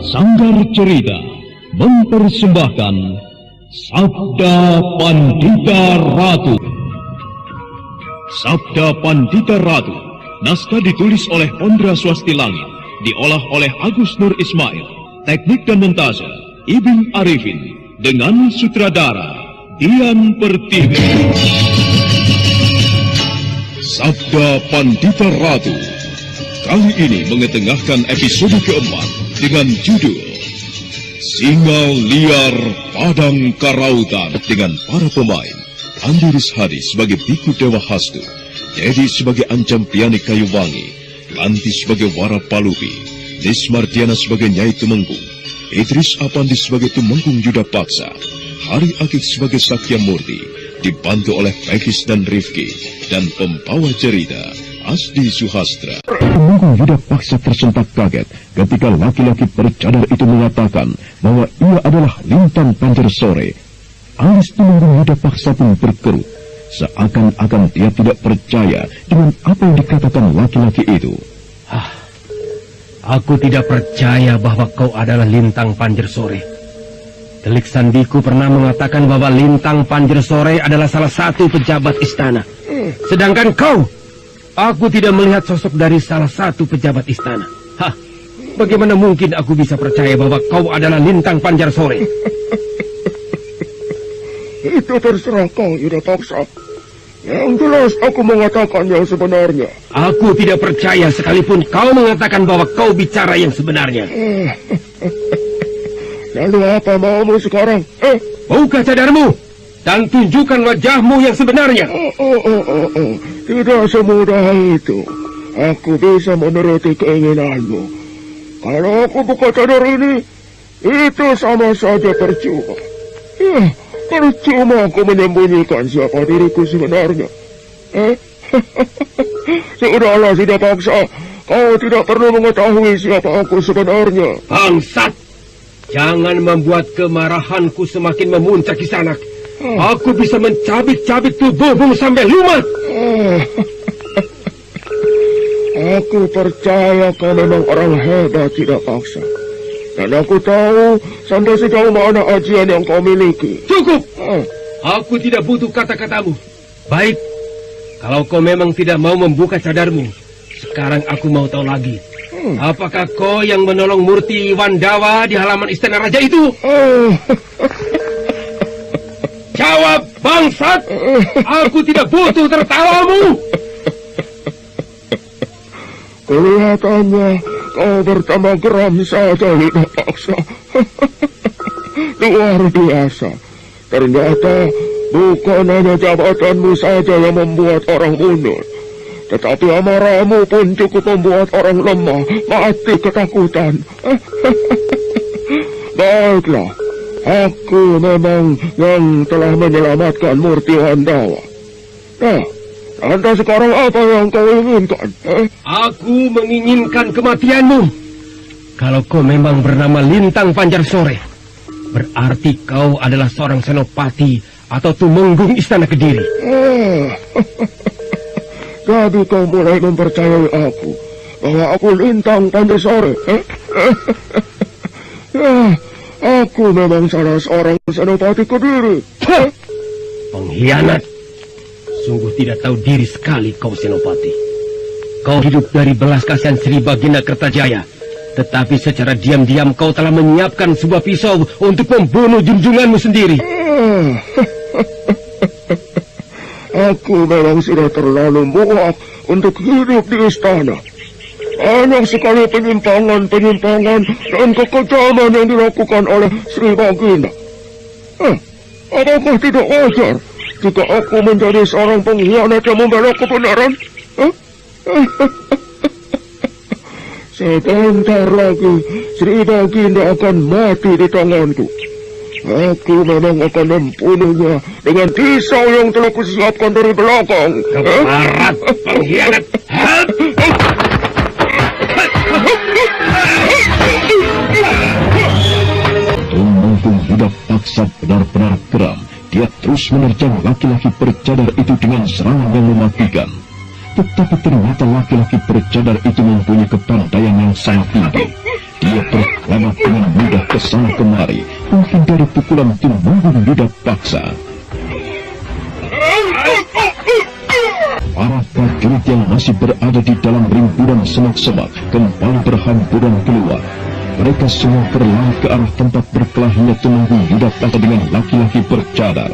Sanggar Cerita mempersembahkan Sabda Pandita Ratu. Sabda Pandita Ratu, naskah ditulis oleh Ondra Swasti Langit, diolah oleh Agus Nur Ismail, teknik dan montase Ibing Arifin, dengan sutradara Dian Pertiwi. Sabda Pandita Ratu kali ini mengetengahkan episode keempat dengan judul Singa Liar Padang Karautan, dengan para pemain Andi Rishadi sebagai Biku Dewa Hastu, Dedi sebagai Ancam Pianik Kayuwangi, Lanti sebagai Wara Palupi, Nis Mardiana sebagai Nyai Tumenggung, Idris Apandi sebagai Tumenggung Yuda Paksa, Hari Akik sebagai Sakya Murti, dibantu oleh Pekis dan Rifki, dan pembawa cerita Asdi Suhastra. Tumenggung Yuda Paksa tersentak kaget ketika laki-laki bercadar itu mengatakan bahwa ia adalah Lintang Panjer Sore. Alis Tumenggung Yuda Paksa pun berkerut, seakan-akan dia tidak percaya dengan apa yang dikatakan laki-laki itu. Aku tidak percaya bahwa kau adalah Lintang Panjer Sore. Telik Sandiku pernah mengatakan bahwa Lintang Panjer Sore adalah salah satu pejabat istana. Sedangkan kau, aku tidak melihat sosok dari salah satu pejabat istana. Bagaimana mungkin aku bisa percaya bahwa kau adalah Lintang Panjer Sore? Itu terserah kau, Yuda Paksa. Yang jelas aku mengatakan yang sebenarnya. Aku tidak percaya sekalipun kau mengatakan bahwa kau bicara yang sebenarnya. Lalu apa maumu sekarang? Buka cadarmu dan tunjukkan wajahmu yang sebenarnya. Tidak semudah itu. Aku bisa menuruti keinginanmu. Kalau aku buka cadar ini, itu sama saja percuma. Percuma aku menyembunyikan siapa diriku sebenarnya. Sudahlah, tidak paksa. Kau tidak perlu mengetahui siapa aku sebenarnya. Bangsat! Jangan membuat kemarahanku semakin memuncak di sana. Aku bisa mencabik-cabik tubuhmu sampai lumat. Aku percaya kau memang orang hebat, tidak paksa. Dan aku tahu sampai sejauh mana ajian yang kau miliki. Cukup! Aku tidak butuh kata-katamu. Baik, kalau kau memang tidak mau membuka cadarmu, sekarang aku mau tahu lagi. Apakah kau yang menolong Murti Wandawa di halaman istana raja itu? Jawab, bangsat! Aku tidak butuh tertawamu. Kelihatannya kau bertambah geram saja, tidak paksa. Luar biasa. Ternyata bukan hanya jabatanmu saja yang membuat orang mundur, tetapi amarahmu pun cukup membuat orang lemah, mati ketakutan. Baiklah, aku memang yang telah menyelamatkan Murti Wandawa. Nah, Anda sekarang apa yang kau inginkan? Aku menginginkan kematianmu. Kalau kau memang bernama Lintang Panjer Sore, berarti kau adalah seorang senopati atau tumenggung istana Kediri. Jadi kau mulai mempercayai aku bahwa aku Lintang Panjer Sore. Aku memang salah seorang senopati Kediri. Pengkhianat. Sungguh tidak tahu diri sekali kau senopati. Kau hidup dari belas kasihan Sri Baginda Kertajaya, tetapi secara diam-diam kau telah menyiapkan sebuah pisau untuk membunuh junjunganmu sendiri. Aku memang sudah terlalu muak untuk hidup di istana. Banyak sekali penyimpangan dan kekejaman yang dilakukan oleh Sri Baginda. Apakah tidak wajar jika aku menjadi seorang pengkhianat yang membela kebenaran? Sebentar lagi Sri Baginda akan mati di tanganku. Aku memang akan membunuhnya dengan pisau yang telah kusiapkan dari belakang. Keparat pengkhianat. Merasa benar-benar geram, dia terus menerjang laki-laki bercadar itu dengan serangan yang mematikan. Tetapi ternyata laki-laki bercadar itu mempunyai kepandaian yang sangat tinggi. Dia berkelamat dengan mudah ke sana kemari, menghindari pukulan Tumenggung Yuda Paksa. Para prajurit yang masih berada di dalam rimbunan semak-semak kembali berhamburan keluar. Mereka semua berlari ke arah tempat berkelahinya Tumenggung Yuda Paksa dengan laki-laki bercadar.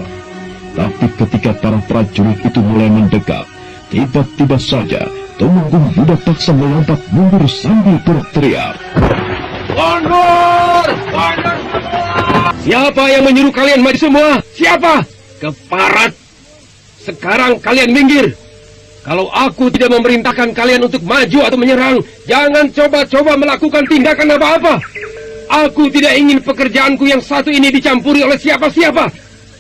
Tapi ketika para prajurit itu mulai mendekat, tiba-tiba saja Tumenggung Yuda Paksa melompat mundur sambil berteriak. Mundur! Mundur! Siapa yang menyuruh kalian maju semua? Siapa? Keparat! Sekarang kalian minggir. Kalau aku tidak memerintahkan kalian untuk maju atau menyerang, jangan coba-coba melakukan tindakan apa-apa. Aku tidak ingin pekerjaanku yang satu ini dicampuri oleh siapa-siapa.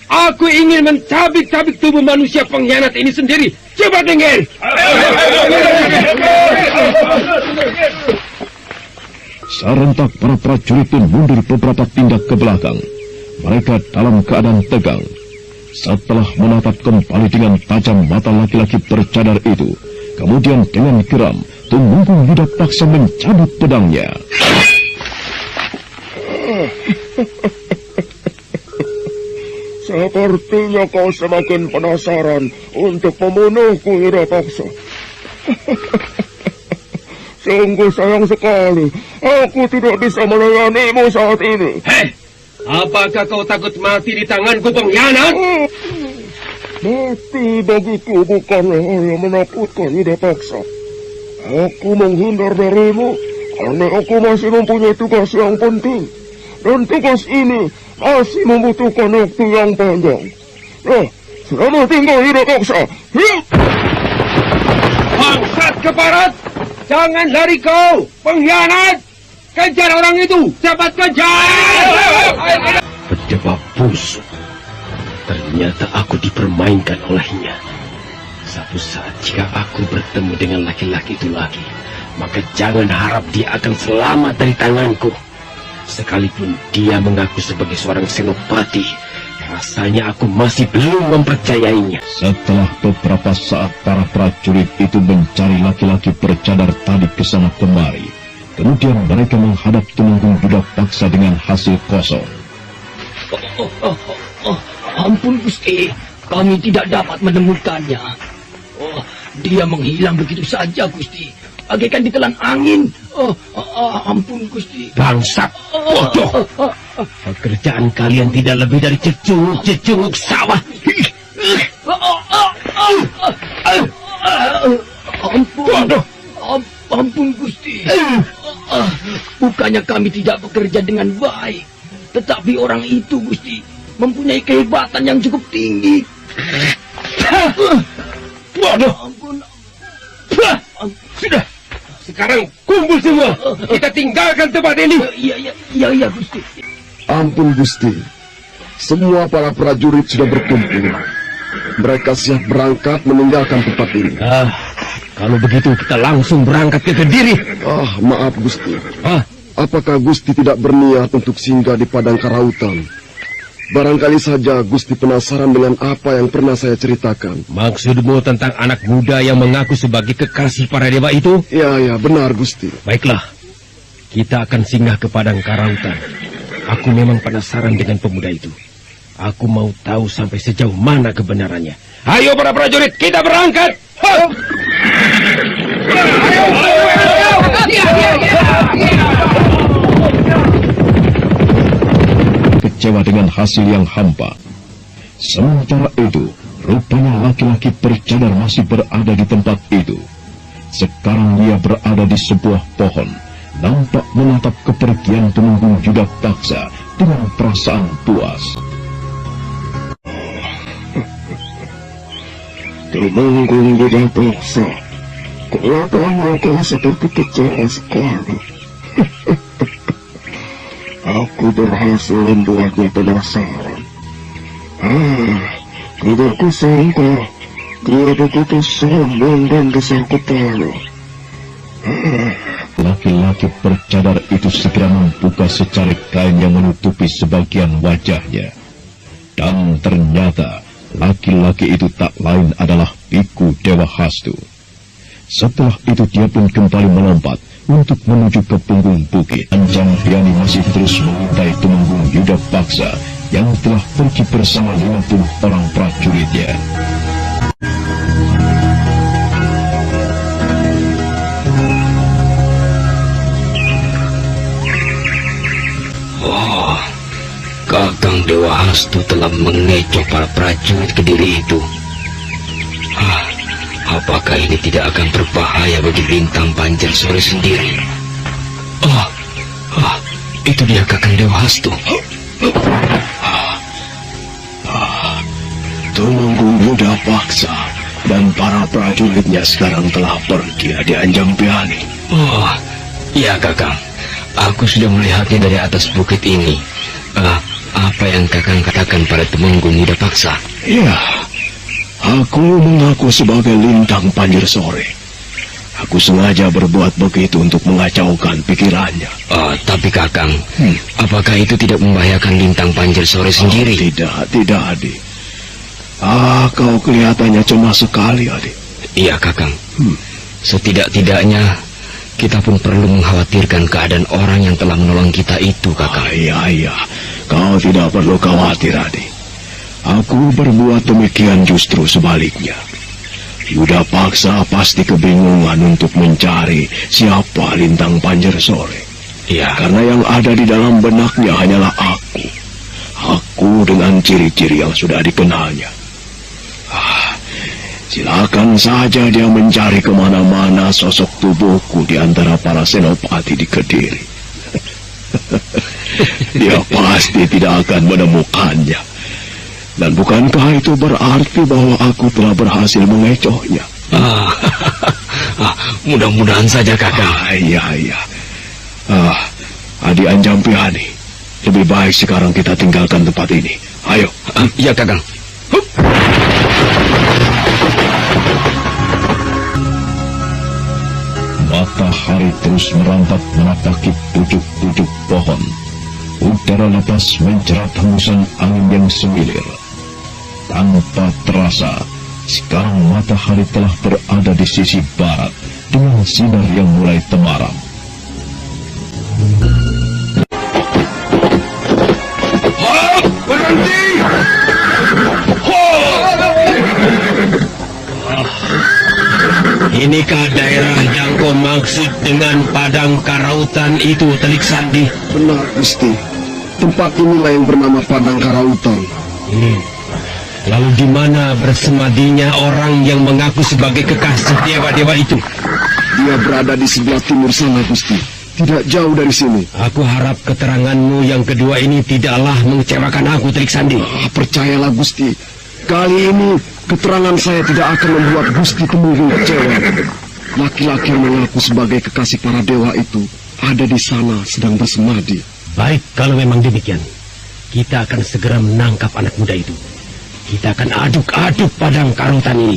Aku ingin mencabik-cabik tubuh manusia pengkhianat ini sendiri. Coba dengar. Serentak para prajurit pun mundur beberapa tindak ke belakang. Mereka dalam keadaan tegang. Setelah menatap kembali dengan tajam mata laki-laki bercadar itu, kemudian dengan geram, Tumenggung Yuda Paksa mencabut pedangnya. Sepertinya kau semakin penasaran untuk membunuhku, Yuda Paksa. Sungguh sayang sekali, aku tidak bisa melayanimu saat ini. Hei! Apakah kau takut mati di tanganku pengkhianat? Mati bagiku bukanlah hal yang menakutkan, Yuda Paksa. Aku menghindar darimu karena aku masih mempunyai tugas yang penting. Dan tugas ini masih membutuhkan waktu yang panjang. Nah, selamat tinggal, Yuda Paksa. Bangsat Keparat! Jangan lari kau, pengkhianat! Kejar orang itu! Cepat kejar! Pedebab busuk. Ternyata aku dipermainkan olehnya. Suatu saat jika aku bertemu dengan laki-laki itu lagi, maka jangan harap dia akan selamat dari tanganku. Sekalipun dia mengaku sebagai seorang senopati, rasanya aku masih belum mempercayainya. Setelah beberapa saat para prajurit itu mencari laki-laki bercadar tadi ke sana kemari, kemudian mereka menghadap Tumenggung Yuda Paksa dengan hasil kosong. Ampun Gusti, kami tidak dapat menemukannya. Dia menghilang begitu saja Gusti, bagaikan ditelan angin. Ampun Gusti. Bangsat, bodoh. Pekerjaan kalian tidak lebih dari cecunguk sawah. Ampun. Bodoh. Ampun Gusti. Bukannya kami tidak bekerja dengan baik, tetapi orang itu Gusti mempunyai kehebatan yang cukup tinggi. Bodoh. Ampun. Sudah. Sekarang kumpul semua. Kita tinggalkan tempat ini. Iya Gusti. Ampun Gusti, semua para prajurit sudah berkumpul. Mereka siap berangkat meninggalkan tempat ini. Kalau begitu kita langsung berangkat ke Kediri. Maaf Gusti. Apakah Gusti tidak berniat untuk singgah di Padang Karautan? Barangkali saja Gusti penasaran dengan apa yang pernah saya ceritakan. Maksudmu tentang anak muda yang mengaku sebagai kekasih para dewa itu? Ya, benar Gusti. Baiklah, kita akan singgah ke Padang Karautan. Aku memang penasaran dengan pemuda itu. Aku mau tahu sampai sejauh mana kebenarannya. Ayo para prajurit, kita berangkat! Kecewa dengan hasil yang hampa. Sementara itu, rupanya laki-laki bercadar masih berada di tempat itu. Sekarang ia berada di sebuah pohon, nampak menatap kepergian Tumenggung Yuda Paksa dengan perasaan puas. Tumenggung Yuda Paksa, kelihatannya kau seperti kecewa sekali. Aku berhasil membuatnya penasaran. Tidak kusangka dia begitu sombong dan besar kepala. Laki-laki bercadar itu segera membuka secarik kain yang menutupi sebagian wajahnya. Dan ternyata laki-laki itu tak lain adalah Biku Dewa Hastu. Setelah itu dia pun kembali melompat untuk menuju ke punggung bukit. Anjang Piani masih terus mengintai Tumenggung Yuda Paksa yang telah pergi bersama 50 orang prajuritnya. Oh, Kakang Dewa Hastu telah mengecoh para prajurit Kediri itu. Apakah ini tidak akan berbahaya bagi Lintang Panjersore sendiri? Itu dia Kakang Dewa Hastu. Tumenggung Yuda Paksa dan para prajuritnya sekarang telah pergi di Anjang Piani. Oh, iya Kakang. Aku sudah melihatnya dari atas bukit ini. Apa yang Kakang katakan pada Tumenggung Yuda Paksa? Ya, aku mengaku sebagai Lintang Panjersore. Aku sengaja berbuat begitu untuk mengacaukan pikirannya. Tapi Kakang, apakah itu tidak membahayakan Lintang Panjersore sendiri? Tidak, adik. Kau kelihatannya cemas sekali, adik. Iya, Kakang. Setidak-tidaknya kita pun perlu mengkhawatirkan keadaan orang yang telah menolong kita itu, Kakang. Iya. Kau tidak perlu khawatir, adik. Aku berbuat demikian justru sebaliknya. Yuda Paksa pasti kebingungan untuk mencari siapa Lintang Panjersore. Iya. Karena yang ada di dalam benaknya hanyalah aku. Aku dengan ciri-ciri yang sudah dikenalnya. Silakan saja dia mencari kemana-mana sosok tubuhku di antara para senopati di Kediri. Dia pasti tidak akan menemukannya. Dan bukankah itu berarti bahwa aku telah berhasil mengecohnya? Mudah-mudahan saja, Kakang. Iya. Adi Anjang Piani, lebih baik sekarang kita tinggalkan tempat ini. Ayo. Iya, Kakang. Matahari terus merambat menapaki pucuk-pucuk pohon. Udara lepas menjerat hembusan angin yang semilir. Tanpa terasa, sekarang matahari telah berada di sisi barat dengan sinar yang mulai temaram. Berhenti! Inikah daerah yang kau maksud dengan Padang Karautan itu, Telik Sandi? Benar, Gusti. Tempat inilah yang bernama Padang Karautan. Lalu di mana bersemadinya orang yang mengaku sebagai kekasih dewa-dewa itu? Dia berada di sebelah timur sana, Gusti. Tidak jauh dari sini. Aku harap keteranganmu yang kedua ini tidaklah mengecewakan aku, Telik Sandi. Percayalah, Gusti. Kali ini keterangan saya tidak akan membuat Gusti Tumenggung kecewa. Laki-laki yang mengaku sebagai kekasih para dewa itu ada di sana sedang bersemadi. Baik, kalau memang demikian, kita akan segera menangkap anak muda itu. Kita akan aduk-aduk Padang Karautan ini.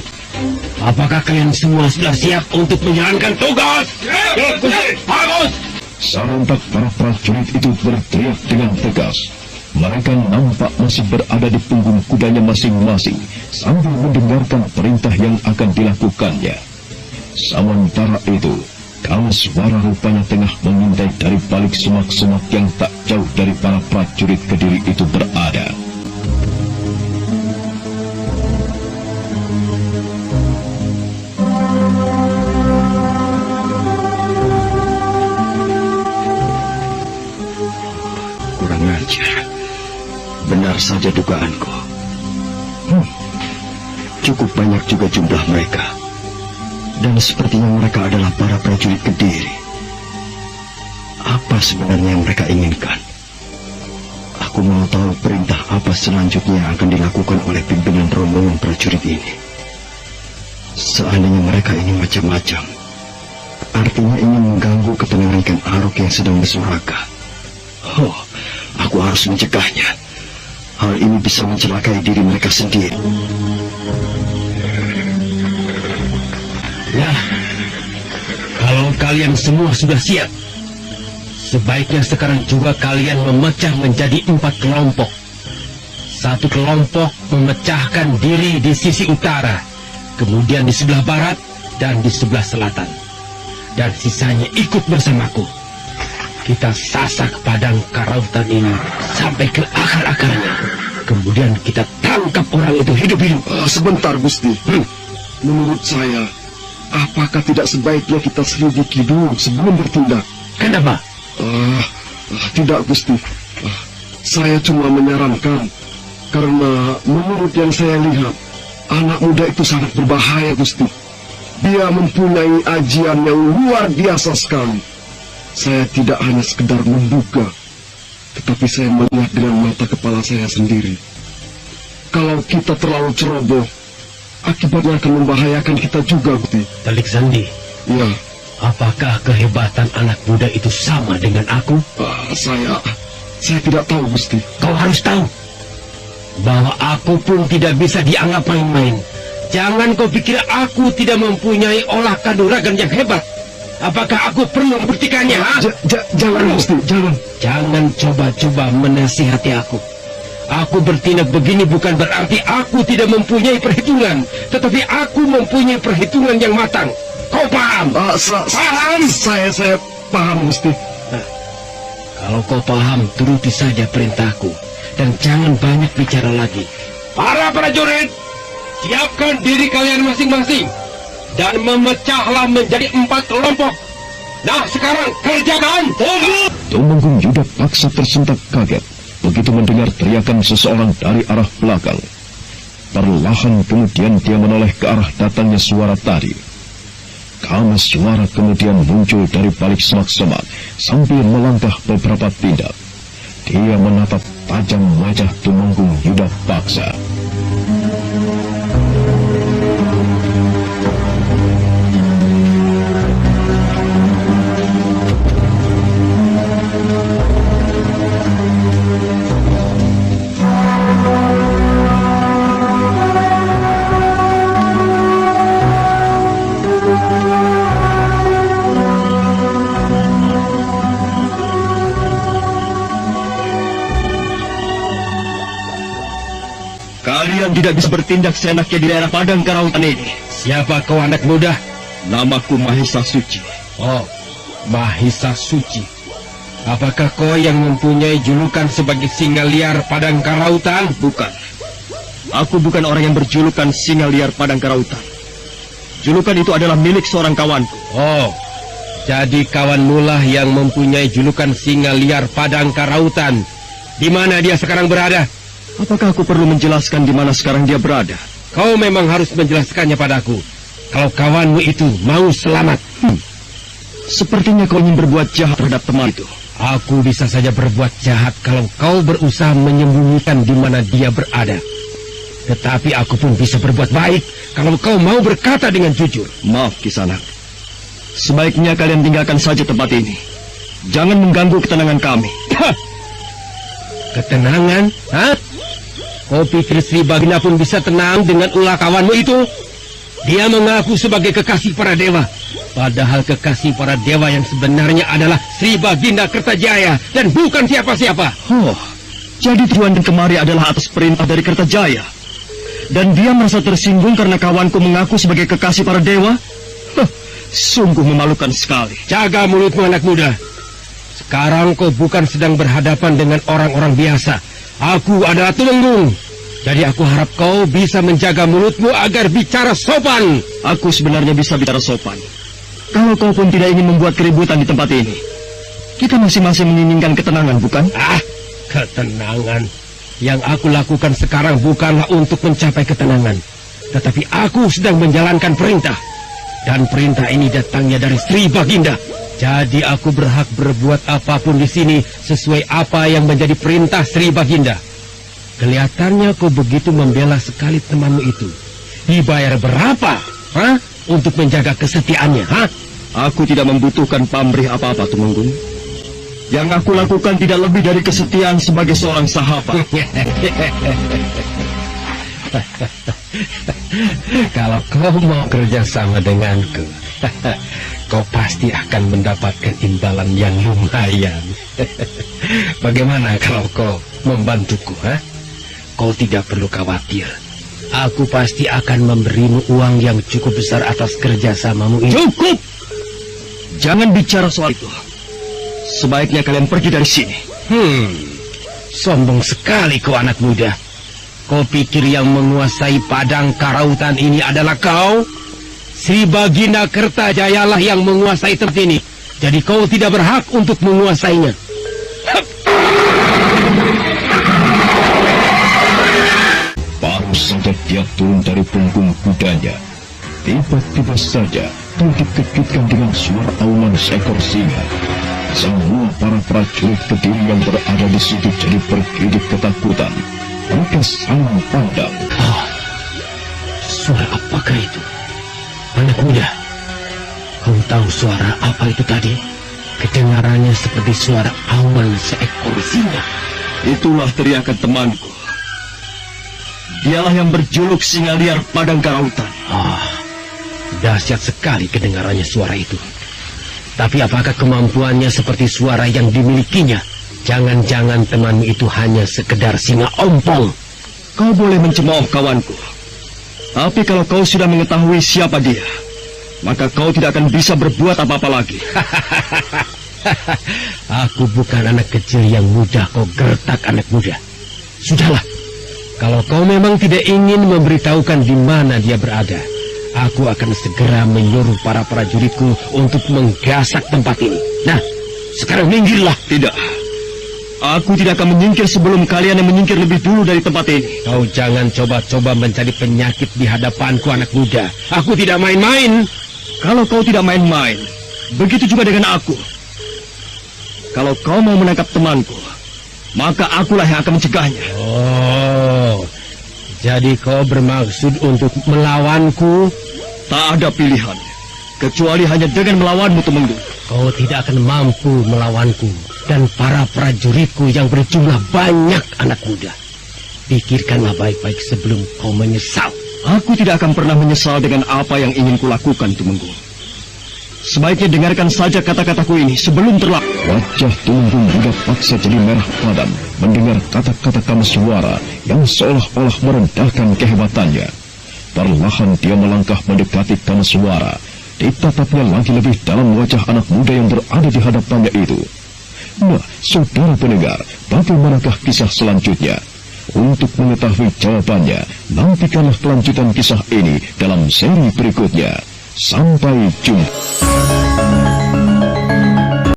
Apakah kalian semua sudah siap untuk menjalankan tugas? Ya, Gusti. Bagus. Sarantak para prajurit itu berteriak dengan tegas. Mereka nampak masih berada di punggung kudanya masing-masing sambil mendengarkan perintah yang akan dilakukannya. Sementara itu, Kalaswara rupanya tengah mengintai dari balik semak-semak yang tak jauh dari para prajurit Kediri itu berada. Kurang ajar. Benar saja dugaanku. Cukup banyak juga jumlah mereka. Dan sepertinya mereka adalah para prajurit Kediri. Apa sebenarnya yang mereka inginkan? Aku mau tahu perintah apa selanjutnya yang akan dilakukan oleh pimpinan rombongan prajurit ini. Seandainya mereka ini macam-macam, artinya ingin mengganggu ketenangan Ken Arok yang sedang bersuaraga. Aku harus mencegahnya. Hal ini bisa mencelakai diri mereka sendiri. Nah, kalau kalian semua sudah siap, sebaiknya sekarang juga kalian memecah menjadi 4 kelompok. Satu kelompok memecahkan diri di sisi utara, kemudian di sebelah barat dan di sebelah selatan. Dan sisanya ikut bersamaku. Kita sasak padang karautan ini sampai ke akar-akarnya. Kemudian kita tangkap orang itu hidup-hidup. Sebentar, Gusti. Menurut saya, apakah tidak sebaiknya kita selidiki dulu sebelum bertindak? Kenapa? Tidak, Gusti. Saya cuma menyarankan, karena menurut yang saya lihat, anak muda itu sangat berbahaya, Gusti. Dia mempunyai ajian yang luar biasa sekali. Saya tidak hanya sekedar menduga, tetapi saya melihat dengan mata kepala saya sendiri. Kalau kita terlalu ceroboh, akibatnya akan membahayakan kita juga, Gusti. Telik Sandi. Ya. Apakah kehebatan anak muda itu sama dengan aku? Saya tidak tahu, Gusti. Kau harus tahu bahwa aku pun tidak bisa dianggap main-main. Jangan kau pikir aku tidak mempunyai olah kanuragan yang hebat. Apakah aku perlu membuktikannya? Jangan, Gusti, jangan. Jangan coba-coba menasihati aku. Aku bertindak begini bukan berarti aku tidak mempunyai perhitungan, tetapi aku mempunyai perhitungan yang matang. Kau paham? Paham? Saya paham, Gusti. Nah, kalau kau paham, turuti saja perintahku dan jangan banyak bicara lagi. Para prajurit, siapkan diri kalian masing-masing dan memecahlah menjadi 4 kelompok. Nah, sekarang kerjakan. Tumenggung Yuda Paksa tersentak kaget begitu mendengar teriakan seseorang dari arah belakang. Perlahan kemudian dia menoleh ke arah datangnya suara tadi. Kamas suara kemudian muncul dari balik semak-semak sambil melangkah beberapa tindak. Dia menatap tajam wajah Tumenggung Yuda Paksa. Kalian tidak bisa bertindak seenaknya di daerah padang karautan ini. Siapa kau anak muda? Namaku Mahisa Suci. Oh, Mahisa Suci. Apakah kau yang mempunyai julukan sebagai singa liar padang karautan? Bukan. Aku bukan orang yang berjulukan singa liar padang karautan. Julukan itu adalah milik seorang kawanku. Oh, jadi kawanmu lah yang mempunyai julukan singa liar padang karautan. Di mana dia sekarang berada? Apakah aku perlu menjelaskan di mana sekarang dia berada? Kau memang harus menjelaskannya padaku. Kalau kawanmu itu mau selamat. Sepertinya kau ingin berbuat jahat terhadap teman itu. Aku bisa saja berbuat jahat kalau kau berusaha menyembunyikan di mana dia berada. Tetapi aku pun bisa berbuat baik kalau kau mau berkata dengan jujur. Maaf, Kisanak. Sebaiknya kalian tinggalkan saja tempat ini. Jangan mengganggu ketenangan kami. Ketenangan? Hah? Kau pikir Sri Baginda pun bisa tenang dengan ulah kawanmu itu? Dia mengaku sebagai kekasih para dewa. Padahal kekasih para dewa yang sebenarnya adalah Sri Baginda Kertajaya dan bukan siapa-siapa. Oh, jadi tujuan dan kemari adalah atas perintah dari Kertajaya. Dan dia merasa tersinggung karena kawanku mengaku sebagai kekasih para dewa? Sungguh memalukan sekali. Jaga mulutmu anak muda. Sekarang kau bukan sedang berhadapan dengan orang-orang biasa. Aku adalah Tumenggung. Jadi aku harap kau bisa menjaga mulutmu agar bicara sopan. Aku sebenarnya bisa bicara sopan. Kalau kau pun tidak ingin membuat keributan di tempat ini. Kita masing-masing menginginkan ketenangan, bukan? Ketenangan. Yang aku lakukan sekarang bukanlah untuk mencapai ketenangan. Tetapi aku sedang menjalankan perintah. Dan perintah ini datangnya dari Sri Baginda. Jadi aku berhak berbuat apapun di sini sesuai apa yang menjadi perintah Sri Baginda. Kelihatannya kau begitu membela sekali temanmu itu. Dibayar berapa? Untuk menjaga kesetiaannya, Aku tidak membutuhkan pamrih apa-apa, Tumenggung. Yang aku lakukan tidak lebih dari kesetiaan sebagai seorang sahabat. Kalau kau mau kerja sama denganku, kau pasti akan mendapatkan imbalan yang lumayan. Bagaimana kalau kau membantuku, kau tidak perlu khawatir. Aku pasti akan memberimu uang yang cukup besar atas kerjasamamu ini. Cukup! Jangan bicara soal itu. Sebaiknya kalian pergi dari sini. Sombong sekali kau anak muda. Kau pikir yang menguasai padang karautan ini adalah kau? Sri Baginda Kertajayalah yang menguasai tempat ini. Jadi kau tidak berhak untuk menguasainya. Baru saja dia turun dari punggung kudanya, tiba-tiba saja dia dikejutkan dengan suara auman seekor singa. Semua para prajurit Kediri yang berada di situ jadi bergidik ketakutan. Mereka saling pandang. Suara apakah itu? Anak muda, kau tahu suara apa itu tadi? Kedengarannya seperti suara auman seekor singa. Itulah teriakan temanku. Dialah yang berjuluk singa liar padang karautan. Dahsyat sekali kedengarannya suara itu. Tapi apakah kemampuannya seperti suara yang dimilikinya? Jangan-jangan temanmu itu hanya sekedar singa ompong. Kau boleh mencemooh kawanku. Tapi kalau kau sudah mengetahui siapa dia, maka kau tidak akan bisa berbuat apa-apa lagi. Aku bukan anak kecil yang mudah kau gertak, anak muda. Sudahlah. Kalau kau memang tidak ingin memberitahukan di mana dia berada, aku akan segera menyuruh para prajuritku untuk menggasak tempat ini. Nah, sekarang minggirlah. Tidak. Aku tidak akan menyingkir sebelum kalian yang menyingkir lebih dulu dari tempat ini. Kau jangan coba-coba mencari penyakit di hadapanku, anak muda. Aku tidak main-main. Kalau kau tidak main-main, begitu juga dengan aku. Kalau kau mau menangkap temanku, maka akulah yang akan mencegahnya. Jadi kau bermaksud untuk melawanku? Tak ada pilihan, kecuali hanya dengan melawanmu, Temenggung. Kau tidak akan mampu melawanku dan para prajuritku yang berjumlah banyak, anak muda. Pikirkanlah baik-baik sebelum kau menyesal. Aku tidak akan pernah menyesal dengan apa yang ingin kulakukan, Temenggung. Sebaiknya dengarkan saja kata-kataku ini sebelum terlambat. Wajah Temenggung juga paksa jadi merah padam mendengar kata-kata Kameswara yang seolah-olah merendahkan kehebatannya. Perlahan dia melangkah mendekati Kameswara. Ditatapnya lagi lebih dalam wajah anak muda yang berada di hadapannya itu. Nah, saudara pendengar, bagaimanakah kisah selanjutnya? Untuk mengetahui jawabannya, nantikanlah kelanjutan kisah ini dalam seri berikutnya. Sampai jumpa.